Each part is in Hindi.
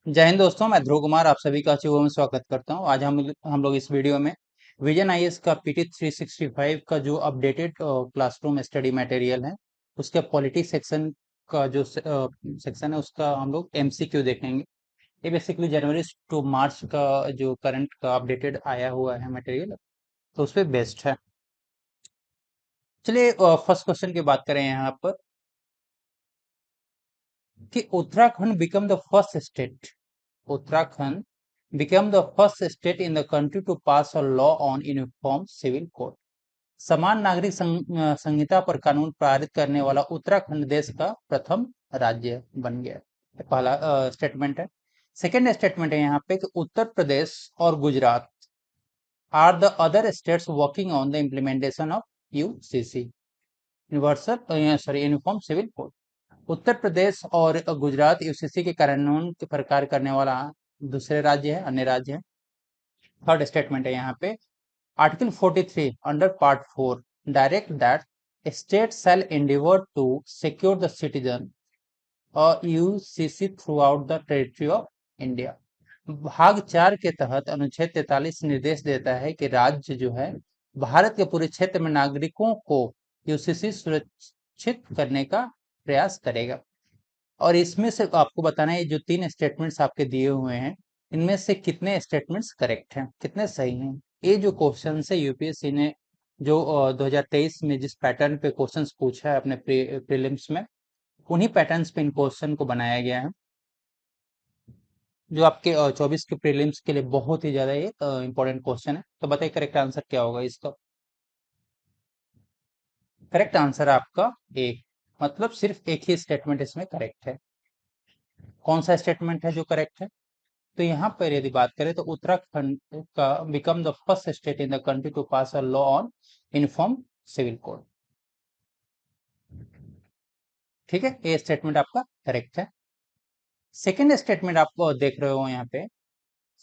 जय हिंद दोस्तों, मैं ध्रुव कुमार आप सभी का अच्छे में स्वागत करता हूं। आज हम लोग इस वीडियो में विजन आईएएस का पीटी 365 का जो अपडेटेड क्लासरूम स्टडी मटेरियल है उसके पॉलिटी सेक्शन का जो सेक्शन है उसका हम लोग एमसीक्यू देखेंगे। ये बेसिकली जनवरी टू मार्च का जो करंट का अपडेटेड आया हुआ है मटेरियल, तो उस पर बेस्ड है। चलिए फर्स्ट क्वेश्चन की बात करें यहाँ पर कि Uttarakhand become the first state Uttarakhand became the first state in the country to pass a law on uniform civil code. समान नागरिक संहिता पर कानून पारित करने वाला उत्तराखंड देश का प्रथम राज्य बन गया। पहला स्टेटमेंट है। सेकेंड स्टेटमेंट है यहाँ पे कि उत्तर प्रदेश और Gujarat are the other states working on the implementation of UCC uniform civil code. Uttar Pradesh और गुजरात यूसीसी के कानून पर कार्य करने वाला दूसरे राज्य है, अन्य राज्य है। थर्ड स्टेटमेंट है यहाँ पे article 43 under part 4 direct that state shall endeavour to secure the citizen और UCC throughout the territory of India. भाग 4 के तहत अनुच्छेद 43 निर्देश देता है कि राज्य जो है भारत के पूरे क्षेत्र में नागरिकों को यूसीसी सुरक्षित करने का प्रयास करेगा। और इसमें से आपको बताना है, ये जो तीन स्टेटमेंट्स आपके दिए हुए हैं इनमें से कितने स्टेटमेंट्स करेक्ट हैं, कितने सही हैं। ये जो क्वेश्चन है यूपीएससी ने जो 2023 में जिस पैटर्न पे क्वेश्चंस पूछा है अपने प्रीलिम्स में, उन्हीं पैटर्न्स पे इन क्वेश्चन को बनाया गया है, जो आपके 24 के प्रीलिम्स के लिए बहुत ही ज्यादा ये इंपॉर्टेंट क्वेश्चन है। तो बताइए करेक्ट आंसर क्या होगा इसका। करेक्ट आंसर आपका एक, मतलब सिर्फ एक ही स्टेटमेंट इसमें करेक्ट है। कौन सा स्टेटमेंट है जो करेक्ट है? तो यहाँ पर यदि बात करें तो उत्तराखंड का become the first state in the country to pass a law on uniform civil code. ठीक है, ये स्टेटमेंट आपका करेक्ट है। सेकेंड स्टेटमेंट आप देख रहे हो यहाँ पे,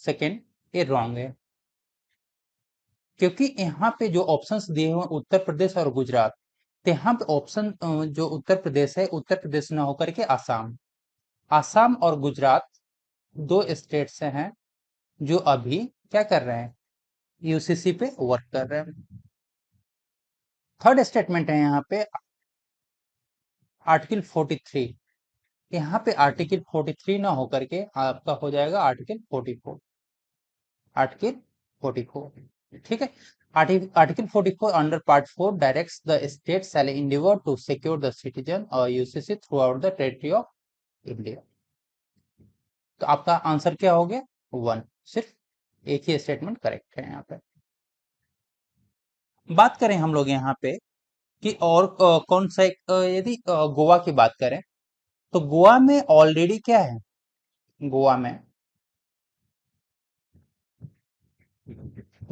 सेकेंड ये रॉन्ग है, क्योंकि यहाँ पे जो ऑप्शंस दिए हुए उत्तर प्रदेश और गुजरात, तो यहाँ पे ऑप्शन जो उत्तर प्रदेश है, उत्तर प्रदेश न होकर के आसाम, आसाम और गुजरात दो स्टेट्स हैं जो अभी क्या कर रहे हैं, यूसीसी पे वर्क कर रहे हैं। थर्ड स्टेटमेंट है यहाँ पे आर्टिकल 43, यहाँ पे आर्टिकल 43 ना होकर के आपका हो जाएगा आर्टिकल 44, आर्टिकल 44। ठीक है, article 44 under part 4 directs the state shall endeavour to secure the citizen और UCC throughout the territory of India. तो आपका आंसर क्या हो गया, वन। सिर्फ एक ही स्टेटमेंट करेक्ट है यहाँ पे। बात करें हम लोग यहाँ पे कि और कौन सा यदि गोवा की बात करें तो गोवा में ऑलरेडी क्या है, गोवा में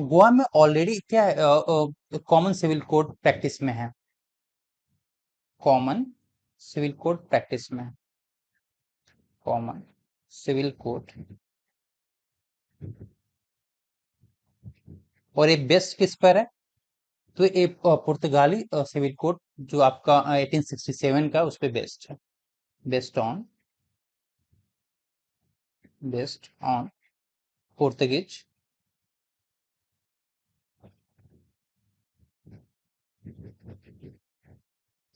गोवा में ऑलरेडी क्या है, कॉमन सिविल कोड प्रैक्टिस में है, कॉमन सिविल कोड प्रैक्टिस में है, कॉमन सिविल कोड। और ये बेस्ट किस पर है, तो ये पुर्तगाली सिविल कोड जो आपका 1867 का उस पर बेस्ड है, based on based on Portuguese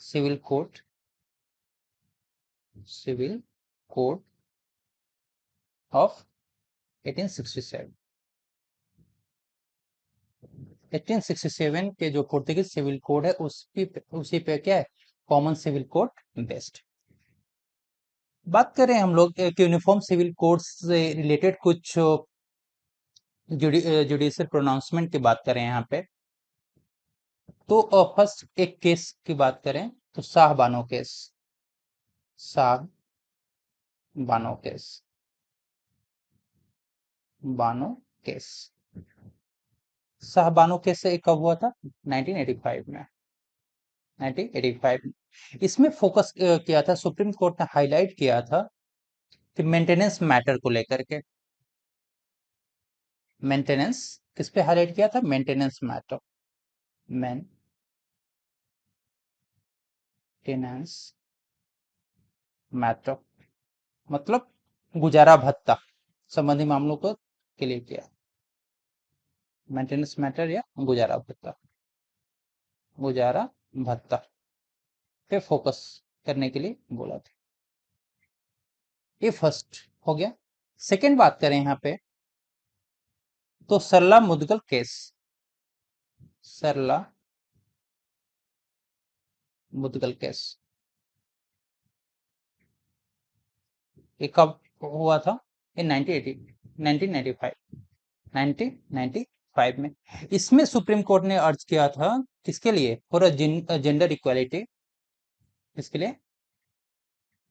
civil code, civil code of 1867। 1867 के जो पुर्तगीज सिविल कोड है उसी पे क्या है, कॉमन सिविल कोड बेस्ड। बात करें हम लोग एक यूनिफॉर्म सिविल कोड से रिलेटेड कुछ जुडिशियल प्रोनाउंसमेंट की बात करें यहाँ पे, तो फर्स्ट एक केस की बात करें तो Shah Bano case, Shah Bano case, Bano case, Shah Bano case से कब हुआ था, 1985 में, 1985। इसमें फोकस किया था, सुप्रीम कोर्ट ने हाईलाइट किया था कि मेंटेनेंस मैटर को लेकर के, मेंटेनेंस किस पे हाईलाइट किया था, मेंटेनेंस मैटर, मेंटेनेंस मैटर, मतलब गुजारा भत्ता संबंधी मामलों को क्लियर किया। मेंटेनेंस मैटर या गुजारा भत्ता, गुजारा भत्ता पे फोकस करने के लिए बोला था। ये फर्स्ट हो गया। सेकंड बात करें यहाँ पे तो सरला मुदगल केस, सरला मुदगल केस ये कब हुआ था? इन 1995 में। इसमें सुप्रीम कोर्ट ने अर्ज किया था किसके लिए? फॉर जेंडर इक्वालिटी, किसके लिए?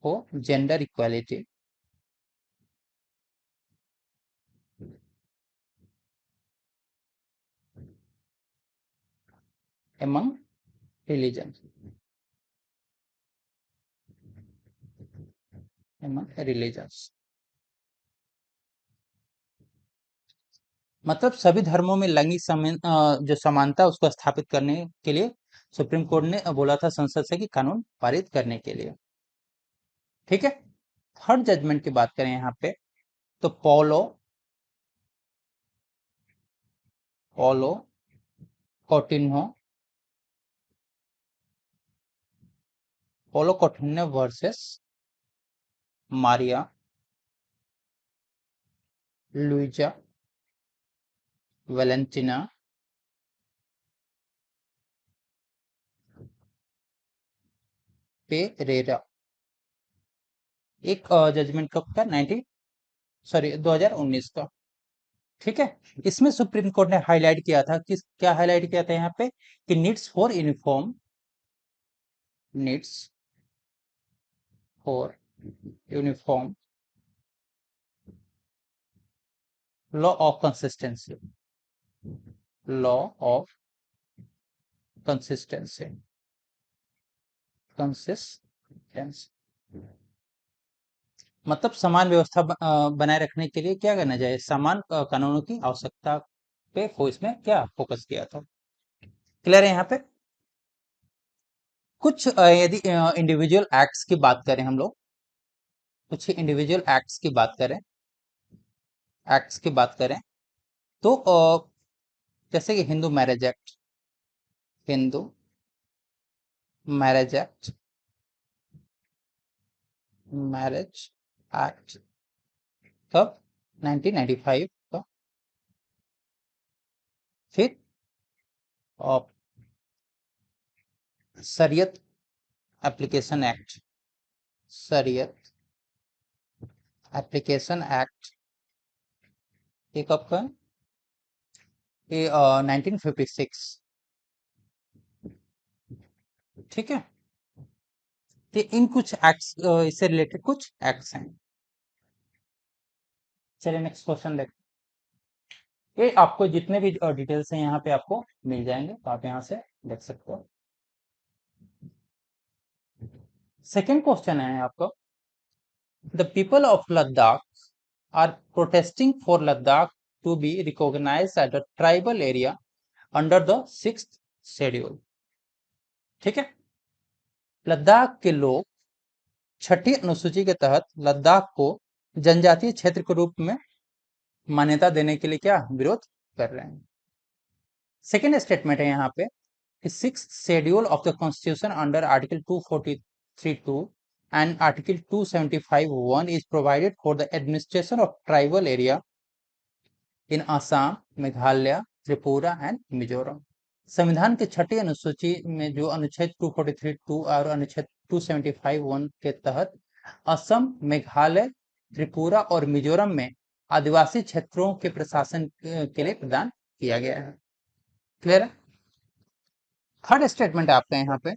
For gender equality among religions, among religions। मतलब सभी धर्मों में लैंगिक जो समानता उसको स्थापित करने के लिए सुप्रीम कोर्ट ने बोला था संसद से कि कानून पारित करने के लिए। ठीक है। थर्ड जजमेंट की बात करें यहाँ पे तो पोलो कौटिन्हो वर्सेस मारिया लुइजा वेलेंटिना पेरेरा। एक जजमेंट कब का? 2019 का। ठीक है। इसमें सुप्रीम कोर्ट ने हाईलाइट किया था कि क्या हाईलाइट किया था यहाँ पे कि needs for uniform law of consistency, law of consistency, मतलब समान व्यवस्था बनाए रखने के लिए क्या करना चाहिए? समान कानूनों की आवश्यकता पे इसमें क्या फोकस किया था। क्लियर है यहाँ पे? कुछ यदि इंडिविजुअल एक्ट्स की बात करें हम लोग, कुछ इंडिविजुअल एक्ट्स की बात करें तो जैसे कि हिंदू मैरिज एक्ट कब? 1995 का। फिर शरीयत एप्लीकेशन एक्ट, शरीयत एप्लीकेशन एक्ट ये कब का? ये 1956। ठीक है। तो इन कुछ एक्ट्स इससे रिलेटेड कुछ एक्ट्स हैं। चलिए नेक्स्ट क्वेश्चन देखते हैं। ये आपको जितने भी डिटेल्स हैं यहाँ पे आपको मिल जाएंगे, तो आप यहाँ से देख सकते हो। सेकेंड क्वेश्चन है आपको, the people of Ladakh are protesting for Ladakh to be recognised as a tribal area under the 6th schedule. ठीक है। लद्दाख के लोग छठी अनुसूची के तहत लद्दाख को जनजातीय क्षेत्र के रूप में मान्यता देने के लिए क्या विरोध कर रहे हैं। सेकेंड स्टेटमेंट है यहाँ पे, sixth schedule of the constitution under article 243(2) and article 275(1) is provided for the administration of tribal area in Assam, Meghalaya, Tripura and Mizoram. संविधान के छठी अनुसूची में जो अनुच्छेद 243(2) और अनुच्छेद 275(1) के तहत असम, मेघालय, त्रिपुरा और मिजोरम में आदिवासी क्षेत्रों के प्रशासन के लिए प्रदान किया गया है। क्लियर है? थर्ड स्टेटमेंट है आपका यहाँ पे,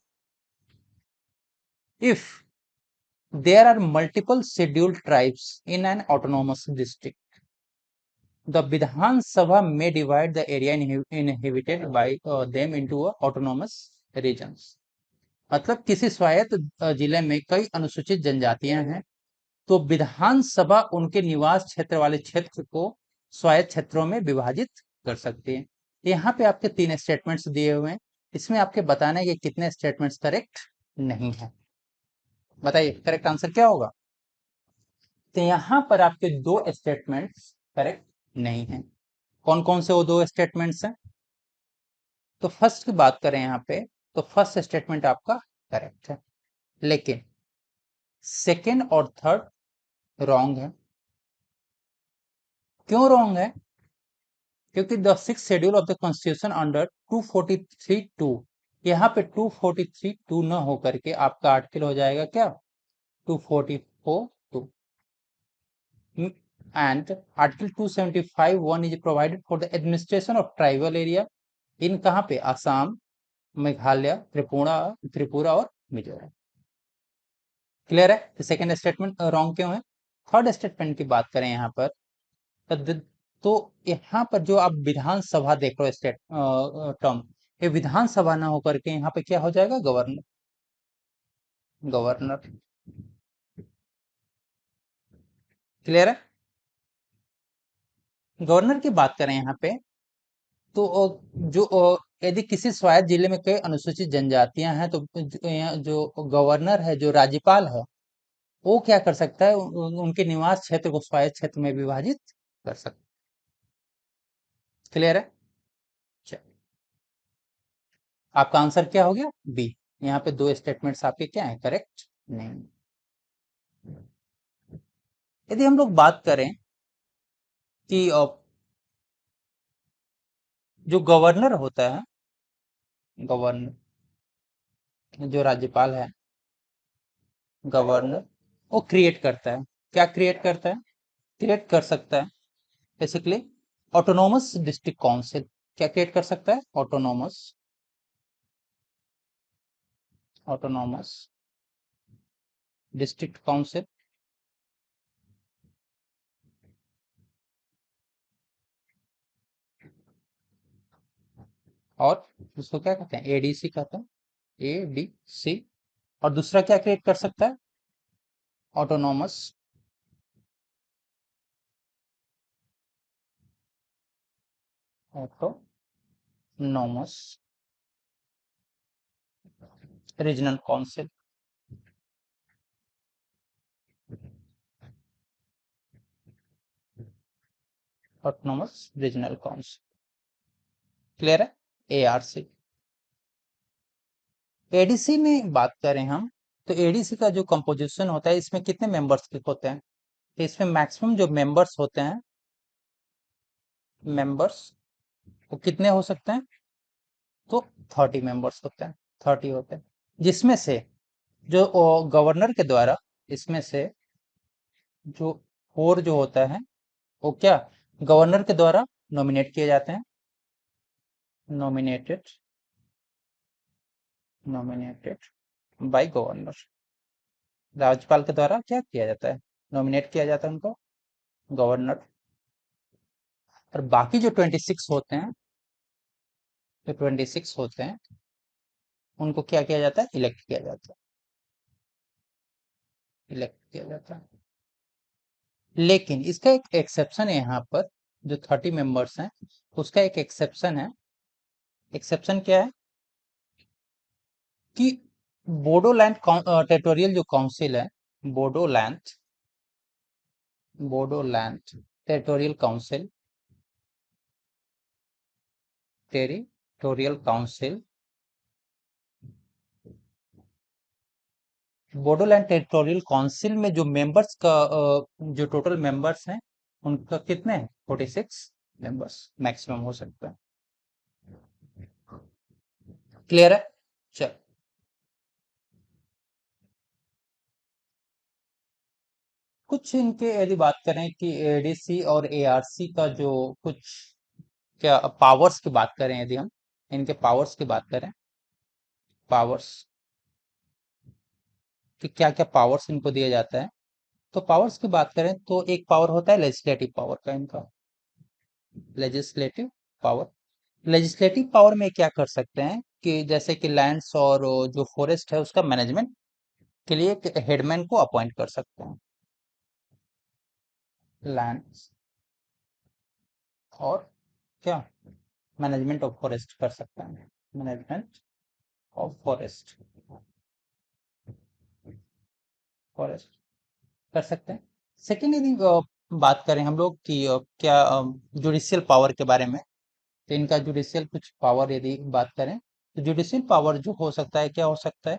if there are multiple scheduled tribes in an autonomous district the Vidhan Sabha may divide the area inhabited by them into autonomous regions। मतलब किसी स्वायत्त जिले में कई अनुसूचित जनजातियां हैं तो विधान सभा उनके निवास क्षेत्र वाले क्षेत्र को स्वायत्त क्षेत्रों में विभाजित कर सकती है। यहाँ पे आपके 3 स्टेटमेंट्स दिए हुए हैं, इसमें आपके बताना है कि कितने स्टेटमेंट्स करेक्ट नहीं है। बताइए करेक्ट आंसर क्या होगा? तो यहां पर आपके दो स्टेटमेंट्स करेक्ट नहीं है। कौन कौन से वो दो स्टेटमेंट्स हैं? तो फर्स्ट की बात करें यहाँ पे, तो फर्स्ट स्टेटमेंट आपका करेक्ट है, लेकिन सेकेंड और थर्ड रॉन्ग है। क्यों रॉन्ग है? क्योंकि the six schedule of the constitution under 243(2), यहाँ पे 243(2) न होकर के आपका आर्टिकल हो जाएगा क्या? 244(2). and article 275(1) is provided for the administration of tribal area in कहाँ पे? असम, मेघालय, त्रिपुरा और मिजोरम। क्लियर है? तो सेकेंड स्टेटमेंट रॉन्ग क्यों है? थर्ड स्टेटमेंट की बात करें यहाँ पर, तो यहाँ पर जो आप विधानसभा देख रहे हो स्टेट टर्म, ये विधानसभा ना होकर के यहाँ पे क्या हो जाएगा? गवर्नर। गवर्नर। क्लियर है? गवर्नर की बात करें यहाँ पे, तो जो यदि किसी स्वायत्त जिले में कई अनुसूचित जनजातियां हैं, तो जो गवर्नर है, जो राज्यपाल है, वो क्या कर सकता है? उनके निवास क्षेत्र को स्वायत्त क्षेत्र में विभाजित कर सकता है। क्लियर है? चलिए, आपका आंसर क्या हो गया? बी। यहाँ पे दो स्टेटमेंट्स आपके क्या है? करेक्ट नहीं। यदि हम लोग बात करें कि जो गवर्नर होता है, गवर्नर जो राज्यपाल है, गवर्नर वो क्रिएट करता है। क्या क्रिएट करता है? क्रिएट कर सकता है बेसिकली ऑटोनोमस डिस्ट्रिक्ट काउंसिल। क्या क्रिएट कर सकता है? Autonomous district council. और उसको क्या कहते हैं? एडीसी कहते हैं, एडीसी। और दूसरा क्या क्रिएट कर सकता है? Autonomous autonomous regional council. Autonomous regional council. Clear है? एआरसी। एडीसी में बात करें हम, तो एडीसी का जो कंपोजिशन होता है, इसमें कितने मेंबर्स होते हैं? तो इसमें मैक्सिमम जो मेंबर्स होते हैं, मेंबर्स वो कितने हो सकते हैं? तो 30 मेंबर्स होते हैं, 30 होते हैं, जिसमें से जो गवर्नर के द्वारा, इसमें से जो 4 जो होता है, वो क्या गवर्नर के द्वारा नॉमिनेट किए जाते हैं? Nominated nominated by governor. राज्यपाल के द्वारा क्या किया जाता है? नॉमिनेट किया जाता है उनको, गवर्नर। और बाकी जो 26 होते हैं, जो 26 होते हैं, उनको क्या किया जाता है? इलेक्ट किया जाता है। इलेक्ट किया जाता है। लेकिन इसका एक एक्सेप्शन है यहाँ पर, जो 30 मेंबर्स हैं, उसका एक एक्सेप्शन है। एक्सेप्शन क्या है? कि बोडोलैंड टेरिटोरियल जो काउंसिल है, Bodoland Bodoland territorial council, territorial council, Bodoland territorial council में जो मेंबर्स का जो टोटल मेंबर्स हैं, उनका कितने हैं? 46 मेंबर्स मैक्सिमम हो सकता है। क्लियर है? चल, कुछ इनके यदि बात करें कि एडीसी और एआरसी का जो कुछ क्या पावर्स की बात करें, यदि हम इनके पावर्स की बात करें, पावर्स कि क्या क्या पावर्स इनको दिया जाता है, तो पावर्स की बात करें तो एक पावर होता है लेजिस्लेटिव पावर का इनका। लेजिस्लेटिव पावर, लेजिस्लेटिव पावर में क्या कर सकते हैं कि जैसे कि लैंड्स और जो फॉरेस्ट है, उसका मैनेजमेंट के लिए एक हेडमैन को अपॉइंट कर सकते हैं। लैंड्स और क्या मैनेजमेंट ऑफ फॉरेस्ट कर सकते हैं, मैनेजमेंट ऑफ फॉरेस्ट, फॉरेस्ट कर सकते हैं। सेकेंड, यदि बात करें हम लोग कि क्या जुडिशियल पावर के बारे में, तो इनका जुडिशियल कुछ पावर यदि बात करें, तो जुडिशियल पावर जो हो सकता है, क्या हो सकता है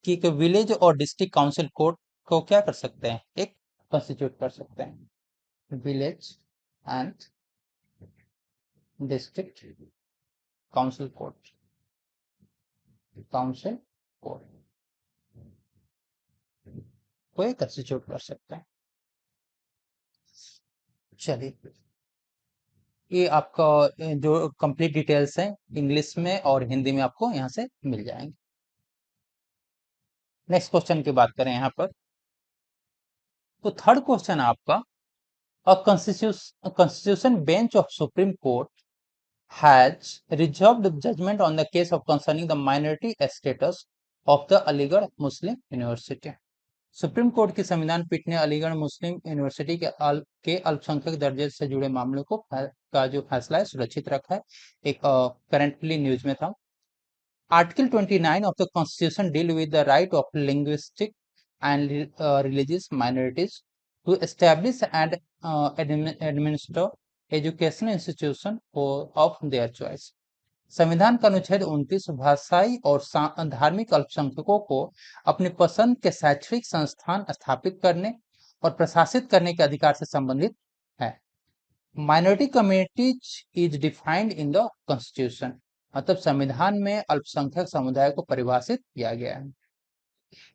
कि एक विलेज और डिस्ट्रिक्ट काउंसिल कोर्ट को क्या कर सकते हैं, एक कॉन्स्टिट्यूट कर सकते हैं। Village and district council court, council court को एक कॉन्स्टिट्यूट कर सकते हैं। चलिए, ये आपका जो कंप्लीट डिटेल्स हैं इंग्लिश में और हिंदी में आपको यहाँ से मिल जाएंगे। नेक्स्ट क्वेश्चन की बात करें यहाँ पर, तो थर्ड क्वेश्चन आपका, अ constitution bench of Supreme Court has reserved judgment on the case of concerning the minority status of the Aligarh Muslim University. Supreme court की संविधान पीठ ने अलीगढ़ मुस्लिम यूनिवर्सिटी के अल्पसंख्यक दर्जे से जुड़े मामलों को का जो फैसला है सुरक्षित रखा है। एक करंटली न्यूज में था। Article 29 of the Constitution deal with the right of linguistic and religious minorities to establish and administer educational institution of their choice. संविधान का अनुच्छेद 29 भाषाई और धार्मिक अल्पसंख्यकों को अपनी पसंद के शैक्षणिक संस्थान स्थापित करने और प्रशासित करने के अधिकार से संबंधित है। Minority communities is defined in the constitution, मतलब संविधान में अल्पसंख्यक समुदाय को परिभाषित किया गया है।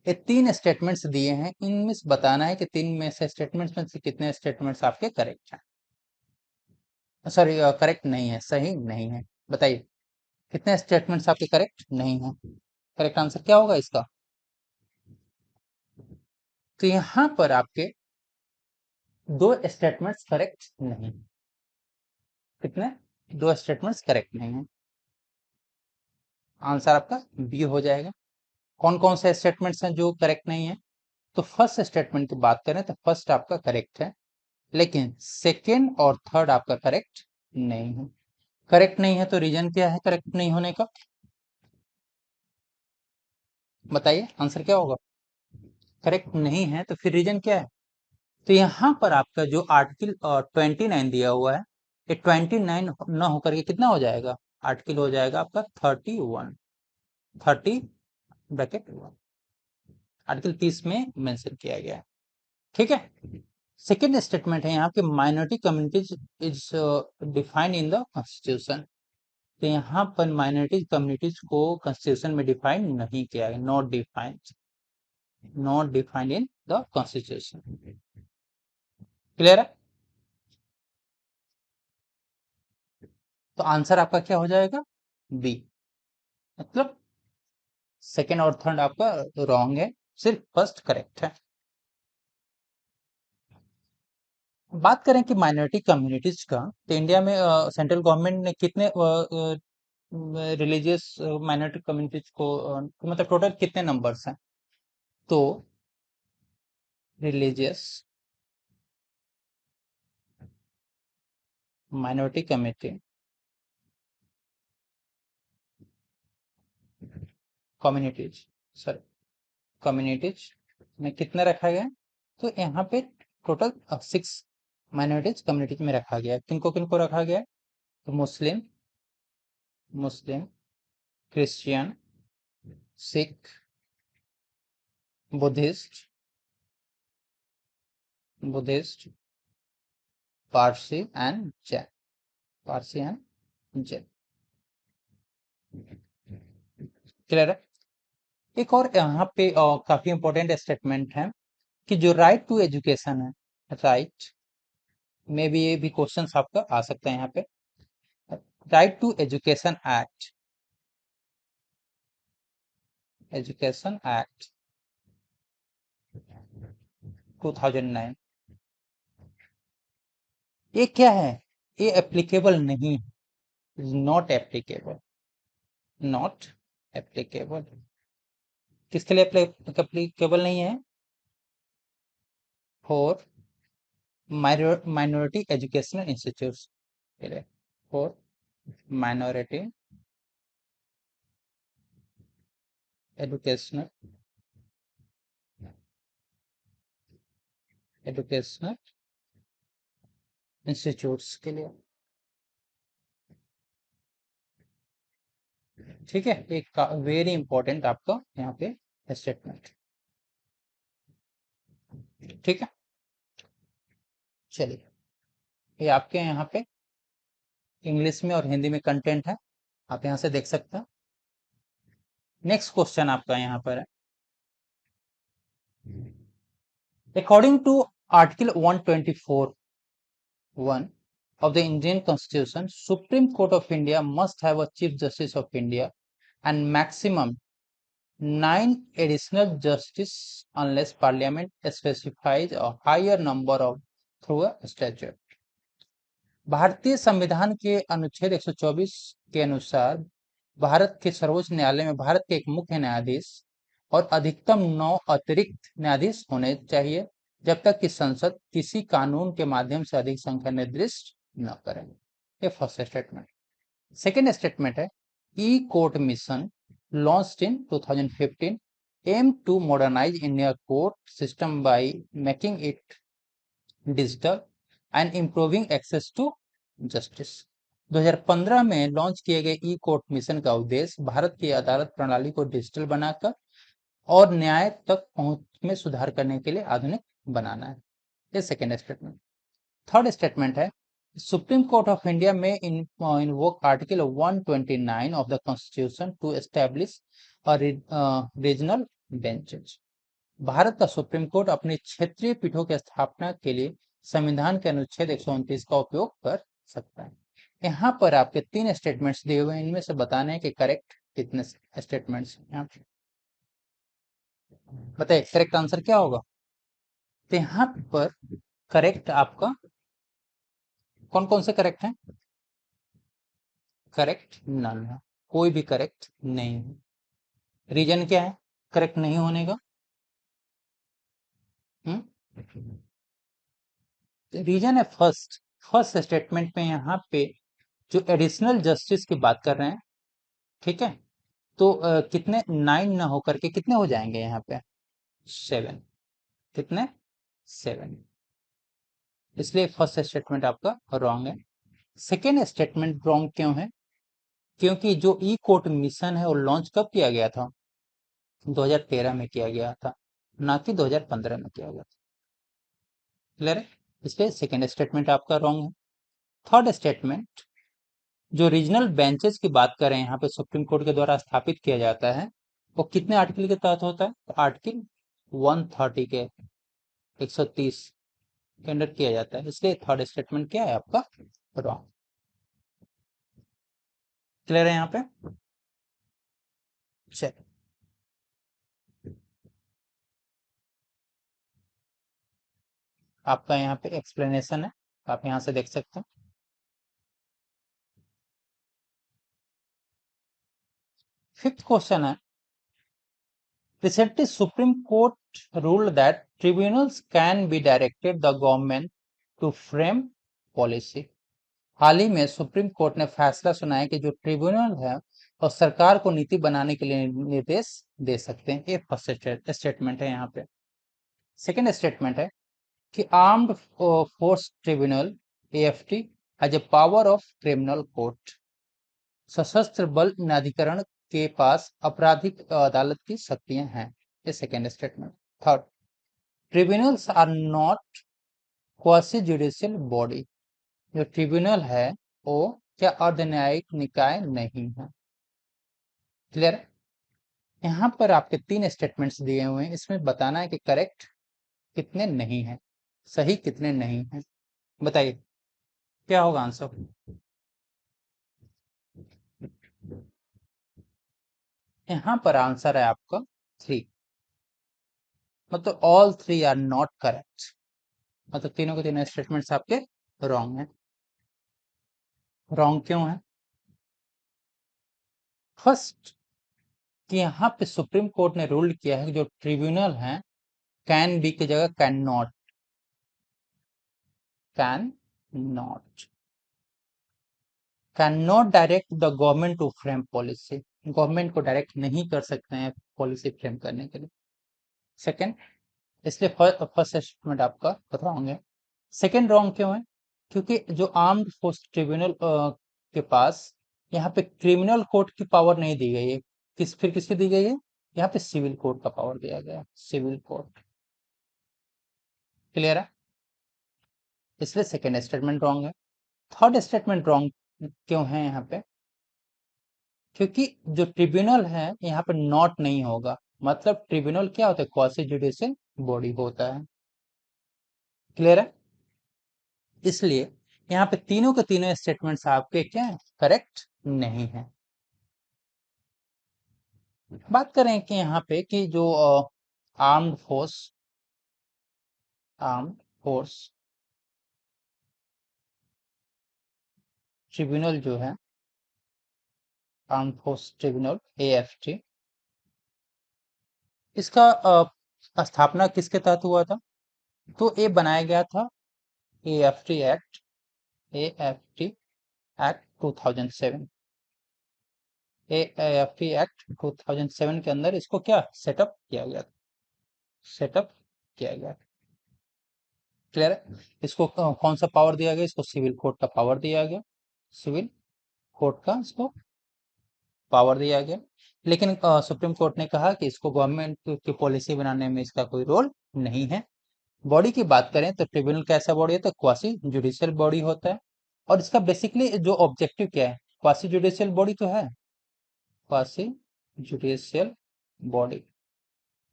ये 3 स्टेटमेंट्स दिए हैं, इनमें से बताना है कि 3 में से स्टेटमेंट्स में से कितने स्टेटमेंट्स आपके करेक्ट हैं, सॉरी करेक्ट नहीं है, सही नहीं है। बताइए कितने स्टेटमेंट्स आपके करेक्ट नहीं है। करेक्ट आंसर क्या होगा इसका? तो यहां पर आपके 2 स्टेटमेंट्स करेक्ट नहीं। कितने? 2 स्टेटमेंट्स करेक्ट नहीं है। आंसर आपका बी हो जाएगा। कौन कौन से स्टेटमेंट्स हैं जो करेक्ट नहीं है? तो फर्स्ट स्टेटमेंट की बात करें तो फर्स्ट आपका करेक्ट है, लेकिन सेकेंड और थर्ड आपका करेक्ट नहीं है। करेक्ट नहीं है तो रीजन क्या है करेक्ट नहीं होने का? बताइए आंसर क्या होगा? करेक्ट नहीं है तो फिर रीजन क्या है? तो यहाँ पर आपका जो आर्टिकल 29 दिया हुआ है, ये 29 न होकर के कितना हो जाएगा? आर्टिकल हो जाएगा आपका 31, 30 ब्रैकेट 1, आर्टिकल 30 में मेंशन किया गया है। ठीक है। सेकेंड स्टेटमेंट है यहाँ पे, minority communities is defined in the constitution. तो यहाँ पर माइनॉरिटी कम्युनिटीज को कॉन्स्टिट्यूशन में डिफाइन नहीं किया गया, not defined, not defined in the constitution. Clear है? तो आंसर आपका क्या हो जाएगा? बी, मतलब सेकेंड और थर्ड आपका रॉन्ग है, सिर्फ फर्स्ट करेक्ट है। बात करें कि माइनॉरिटी कम्युनिटीज का, तो इंडिया में सेंट्रल गवर्नमेंट ने कितने रिलीजियस माइनॉरिटी कम्युनिटीज को मतलब टोटल कितने नंबर्स हैं? तो religious minority communities sorry communities में कितने रखा गया है? तो यहाँ पे टोटल 6 माइनॉरिटीज कम्युनिटीज में रखा गया है। किनको किनको रखा गया है? तो Muslim, Muslim, Christian, Sikh, Buddhist, Buddhist, Parsi and Jain, Parsi and Jain. Clear है? एक और यहाँ पे काफी इंपॉर्टेंट स्टेटमेंट है कि जो राइट टू एजुकेशन है, राइट में भी ये भी क्वेश्चन आपका आ सकता है यहाँ पे। Right to education act, education act 2009, ये क्या है? ये एप्लीकेबल नहीं है, नॉट एप्लीकेबल, नॉट एप्लीकेबल। किसके लिए एप्लीकेबल नहीं है? फॉर माइनॉरिटी एजुकेशनल इंस्टीट्यूट के लिए, for minority educational educational institutes के लिए। ठीक है, एक वेरी इंपॉर्टेंट आपका यहाँ पे स्टेटमेंट। ठीक है, चलिए ये आपके यहाँ पे इंग्लिश में और हिंदी में कंटेंट है, आप यहाँ से देख सकते हैं। नेक्स्ट क्वेश्चन आपका यहाँ पर है, according to article 124(1) of the Indian Constitution, Supreme Court of India must have a Chief Justice of India and maximum 9 additional justices unless Parliament specifies a higher number of through a statute. भारतीय संविधान के अनुच्छेद 124 के अनुसार भारत के सर्वोच्च न्यायालय में भारत के एक मुख्य न्यायाधीश और अधिकतम 9 अतिरिक्त न्यायाधीश होने चाहिए जब तक कि संसद किसी कानून के माध्यम से अधिक संख्या निर्दिष्ट न करे। ये फर्स्ट स्टेटमेंट। सेकेंड स्टेटमेंट है, ई court mission launched in 2015 aimed to modernize Indian court system by making it digital and improving access to justice. 2015 में लॉन्च किए गए ई कोर्ट मिशन का उद्देश्य भारत की अदालत प्रणाली को डिजिटल बनाकर और न्याय तक पहुंच में सुधार करने के लिए आधुनिक बनाना है। ये सेकेंड स्टेटमेंट। थर्ड स्टेटमेंट है, Supreme Court of India may invoke Article 129 of the Constitution to establish a regional benches. Bharat का सुप्रीम कोर्ट अपने क्षेत्रीय पीठों की स्थापना के लिए संविधान के अनुच्छेद 129 का उपयोग कर सकता है। यहाँ पर आपके 3 स्टेटमेंट्स दिए हुए हैं, इनमें से बताने हैं कि करेक्ट कितने स्टेटमेंट्स हैं। बताइए करेक्ट आंसर क्या होगा। तो यहाँ पर करेक्ट आपका कौन कौन से करेक्ट हैं? करेक्ट नन है, कोई भी करेक्ट नहीं है। रीजन क्या है करेक्ट नहीं होने का? रीजन है फर्स्ट स्टेटमेंट में यहाँ पे जो एडिशनल जस्टिस की बात कर रहे हैं, ठीक है, तो कितने 9 ना होकर के कितने हो जाएंगे यहाँ पे 7, कितने 7, इसलिए फर्स्ट स्टेटमेंट आपका रॉन्ग है। सेकेंड स्टेटमेंट रॉन्ग क्यों है? क्योंकि जो ई कोर्ट मिशन है वो लॉन्च कब किया गया था? 2013 में किया गया था, ना कि 2015 में किया गया था। क्लियर है? इसलिए सेकेंड स्टेटमेंट आपका रॉन्ग है। थर्ड स्टेटमेंट, जो रीजनल बेंचेस की बात करें यहाँ पे सुप्रीम कोर्ट के द्वारा स्थापित किया जाता है, वो कितने आर्टिकल के तहत होता है? तो आर्टिकल 130 के 130 के अंडर किया जाता है, इसलिए थर्ड स्टेटमेंट क्या है आपका रॉन्ग। क्लियर है यहाँ पे? चलिए आपका यहाँ पे एक्सप्लेनेशन है, आप यहाँ से देख सकते हैं। फिफ्थ क्वेश्चन है, recently Supreme Court ruled that tribunals can be directed the government to frame policy. हाल ही में सुप्रीम कोर्ट ने फैसला सुनाया कि जो ट्रिब्यूनल है और सरकार को नीति बनाने के लिए निर्देश दे सकते हैं। ये फर्स्ट स्टेटमेंट है। यहाँ पे सेकेंड स्टेटमेंट है कि armed force tribunal AFT has a power of criminal court. सशस्त्र बल न्यायाधिकरण के पास आपराधिक अदालत की शक्तियां हैं। ये second statement. Third, tribunals are not quasi judicial body. जो ट्रिब्यूनल है वो क्या अर्ध न्यायिक निकाय नहीं है। क्लियर है? यहाँ पर आपके 3 स्टेटमेंट्स दिए हुए हैं, इसमें बताना है कि करेक्ट कितने नहीं है, सही कितने नहीं है। बताइए क्या होगा आंसर। यहाँ पर आंसर है आपका 3, मतलब ऑल 3 आर नॉट करेक्ट, मतलब तीनों के तीनों स्टेटमेंट्स आपके रॉन्ग हैं। रॉन्ग क्यों है? फर्स्ट कि यहाँ पे सुप्रीम कोर्ट ने रूल किया है कि जो ट्रिब्यूनल है कैन बी की जगह can not direct the government to frame policy. Government को डायरेक्ट नहीं कर सकते हैं पॉलिसी फ्रेम करने के लिए। सेकेंड, इसलिए फर्स्ट स्टेटमेंट आपका रॉन्ग है। सेकंड रॉन्ग क्यों है? क्योंकि जो आर्म्ड फोर्स ट्रिब्यूनल के पास यहाँ पे क्रिमिनल कोर्ट की पावर नहीं दी गई है। फिर किसकी दी गई है? यहाँ पे सिविल कोर्ट का पावर दिया गया है, सिविल कोर्ट। क्लियर है? इसलिए सेकंड स्टेटमेंट रॉन्ग है। थर्ड स्टेटमेंट रॉन्ग क्यों है यहाँ पे? क्योंकि जो ट्रिब्यूनल है यहाँ पे नॉट नहीं होगा। मतलब ट्रिब्यूनल क्या होता है? क्वासी जुडिशियल बॉडी होता है। क्लियर है? इसलिए यहाँ पे तीनों के तीनों स्टेटमेंट्स आपके क्या है? करेक्ट नहीं है। बात करें कि यहाँ पे कि जो armed force armed force tribunal जो है, आर्म्ड फोर्स ट्रिब्यूनल एएफटी, इसका स्थापना किसके तहत हुआ था? तो ये बनाया गया था AFT act, AFT act 2007। AFT act 2007 के अंदर इसको क्या सेटअप किया गया था? सेटअप किया गया। क्लियर है? इसको कौन सा पावर दिया गया? इसको सिविल कोर्ट का पावर दिया गया, सिविल कोर्ट का इसको पावर दिया गया। लेकिन सुप्रीम कोर्ट ने कहा कि इसको गवर्नमेंट की पॉलिसी बनाने में इसका कोई रोल नहीं है। बॉडी की बात करें तो ट्रिब्यूनल कैसा बॉडी है? तो क्वासी जुडिशियल बॉडी होता है। और इसका बेसिकली जो ऑब्जेक्टिव क्या है? क्वासी जुडिशियल बॉडी तो है, क्वासी जुडिशियल बॉडी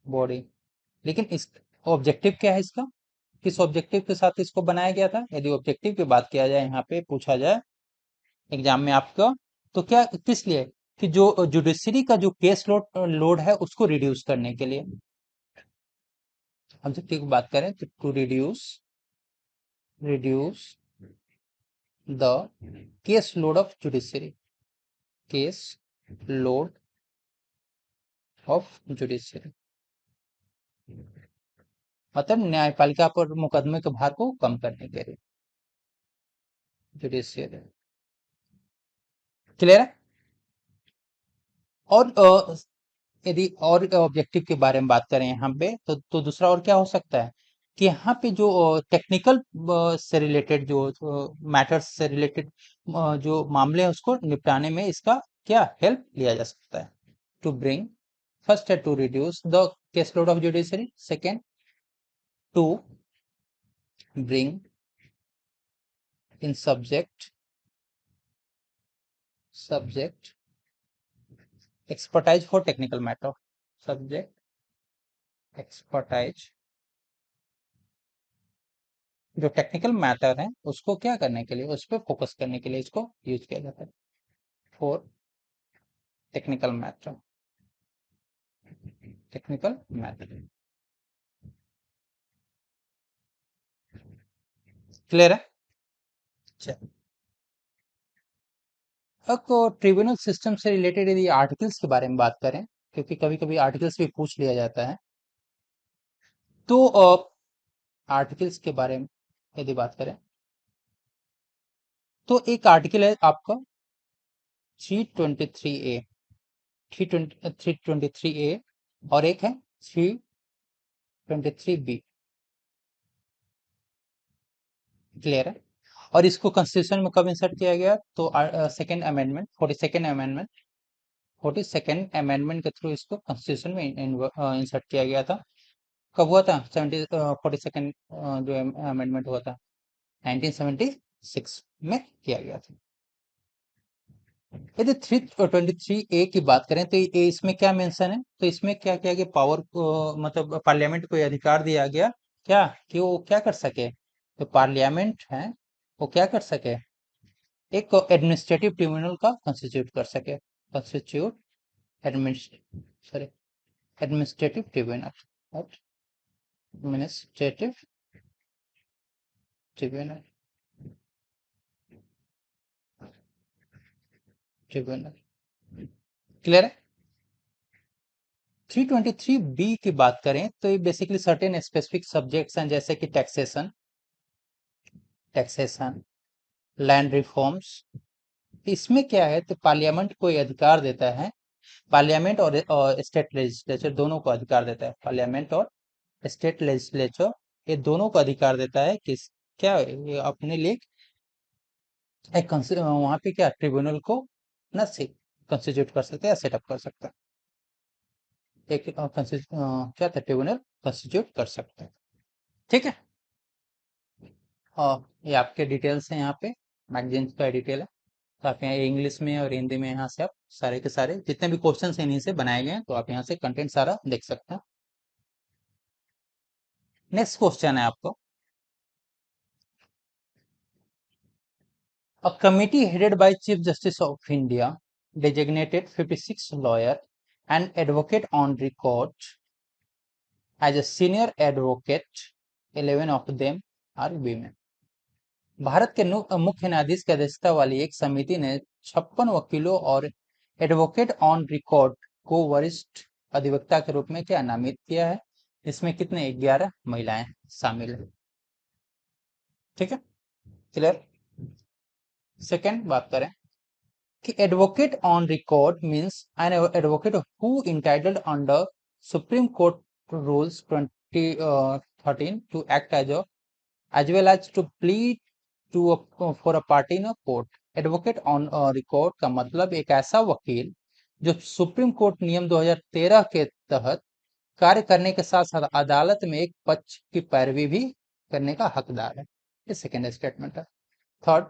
बॉडी, लेकिन इस ऑब्जेक्टिव क्या है इसका? किस ऑब्जेक्टिव के साथ इसको बनाया गया था? यदि ऑब्जेक्टिव की बात किया जाए, यहाँ पे पूछा जाए एग्जाम में आपका, तो क्या किस लिए? कि जो जुडिशरी का जो केस लोड है उसको रिड्यूस करने के लिए। ऑब्जेक्टिव की बात करें तो to reduce the case load of judiciary, case load of judiciary, मतलब न्यायपालिका पर मुकदमे के भार को कम करने के लिए जुडिशियरी। क्लियर है? और यदि और ऑब्जेक्टिव के बारे में बात करें यहाँ पे तो दूसरा और क्या हो सकता है? कि यहाँ पे जो टेक्निकल से रिलेटेड जो मैटर्स से रिलेटेड जो मामले हैं उसको निपटाने में इसका क्या हेल्प लिया जा सकता है? टू ब्रिंग, फर्स्ट है to reduce the case load of judiciary, second to bring in subject expertise for technical matter, subject expertise, जो टेक्निकल मैटर है उसको क्या करने के लिए, उस पर फोकस करने के लिए इसको यूज किया जाता है, for technical matter, technical matter. Clear है? चलिए, अब तो ट्रिब्यूनल सिस्टम से रिलेटेड यदि आर्टिकल्स के बारे में बात करें, क्योंकि कभी कभी आर्टिकल्स भी पूछ लिया जाता है, तो आर्टिकल्स के बारे में यदि बात करें तो एक आर्टिकल है आपका 323A, 323A, और एक है 323B। क्लियर है? और इसको कॉन्स्टिट्यूशन में कब इंसर्ट किया गया? तो सेकेंड अमेंडमेंट, 42nd अमेंडमेंट के थ्रू इसको कॉन्स्टिट्यूशन में इंसर्ट किया गया था। कब हुआ था? 42nd जो अमेंडमेंट हुआ था 1976 में किया गया था। यदि 323A की बात करें तो ये इसमें क्या मेंशन है? तो इसमें क्या किया गया? पावर मतलब पार्लियामेंट को ये अधिकार दिया गया क्या कि वो क्या कर सके? तो पार्लियामेंट है वो क्या कर सके? एक एडमिनिस्ट्रेटिव ट्रिब्यूनल का कंस्टिट्यूट कर सके, constitute sorry administrative tribunal, administrative tribunal, tribunal. Clear है? 323B की बात करें तो ये बेसिकली सर्टेन स्पेसिफिक सब्जेक्ट्स हैं, जैसे कि टैक्सेशन, लैंड रिफॉर्म्स। इसमें क्या है? तो पार्लियामेंट को ये अधिकार देता है, पार्लियामेंट और स्टेट लेजिस्लेचर दोनों को अधिकार देता है, पार्लियामेंट और स्टेट लेजिस्लेचर, ये दोनों को अधिकार देता है कि क्या ये अपने लिए एक वहां पे क्या ट्रिब्यूनल को ना से कंस्टिट्यूट कर सकते हैं या सेटअप कर सकते हैं, एक क्या था ट्रिब्यूनल कंस्टिट्यूट कर सकते हैं। ठीक है। और ये आपके डिटेल्स हैं यहाँ पे, मैगजीन्स का डिटेल है। तो आप यहाँ इंग्लिश में और हिंदी में यहाँ से आप सारे के सारे जितने भी क्वेश्चन हैं इन्हीं से बनाए गए हैं, तो आप यहाँ से कंटेंट सारा देख सकते हैं। नेक्स्ट क्वेश्चन है आपको, a committee headed by Chief Justice of India designated 56 lawyers and advocate on record as a senior advocate. 11 of them are women. Bharat के मुख्य न्यायाधीश की अध्यक्षता वाली एक समिति ने 56 वकीलों और एडवोकेट ऑन रिकॉर्ड को वरिष्ठ अधिवक्ता के रूप में क्या नामित किया है। इसमें कितने 11 महिलाएं शामिल है। ठीक है, क्लियर। सेकंड बात करें कि advocate on record means an advocate who entitled under supreme court rules 2013 to act as well as to plead for a party in a court. Advocate on record का मतलब एक ऐसा वकील जो सुप्रीम कोर्ट नियम 2013 के तहत कार्य करने के साथ साथ अदालत में एक पक्ष की पैरवी भी करने का हकदार है। ये सेकेंड स्टेटमेंट है। Third,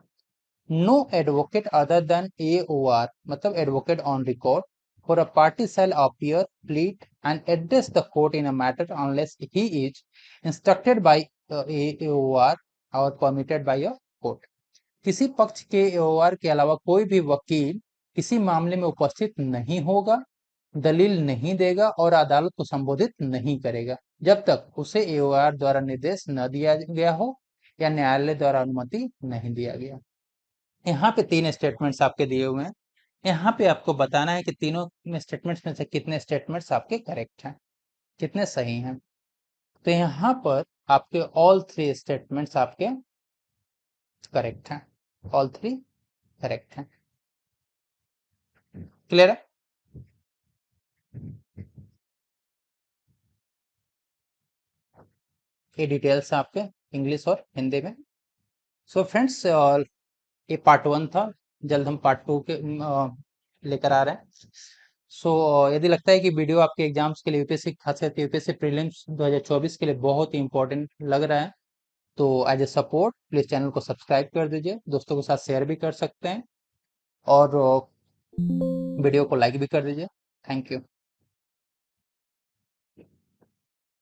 no advocate other than AOR मतलब advocate on record for a party shall appear, plead and address the court in a matter unless he is instructed by AOR or permitted by a court. किसी पक्ष के AOR के अलावा कोई भी वकील किसी मामले में उपस्थित नहीं होगा, दलील नहीं देगा और अदालत को संबोधित नहीं करेगा जब तक उसे AOR द्वारा निर्देश न दिया गया हो या न्यायालय द्वारा अनुमति नहीं दिया गया। यहाँ पे 3 स्टेटमेंट्स आपके दिए हुए हैं। यहाँ पे आपको बताना है कि तीनों स्टेटमेंट्स में से कितने स्टेटमेंट्स आपके करेक्ट हैं, कितने सही हैं। तो यहाँ पर आपके ऑल 3 स्टेटमेंट्स आपके करेक्ट हैं, ऑल 3 करेक्ट हैं। क्लियर है। ये डिटेल्स आपके इंग्लिश और हिंदी में। सो फ्रेंड्स, ये पार्ट 1 था, जल्द हम पार्ट 2 के लेकर आ रहे हैं। सो यदि लगता है कि वीडियो आपके एग्जाम्स के लिए यूपीएससी खासकर यूपीएससी प्रीलिम्स 2024 के लिए बहुत ही इंपॉर्टेंट लग रहा है तो as a support please channel को सब्सक्राइब कर दीजिए, दोस्तों के साथ शेयर भी कर सकते हैं और वीडियो को लाइक भी कर दीजिए। Thank you.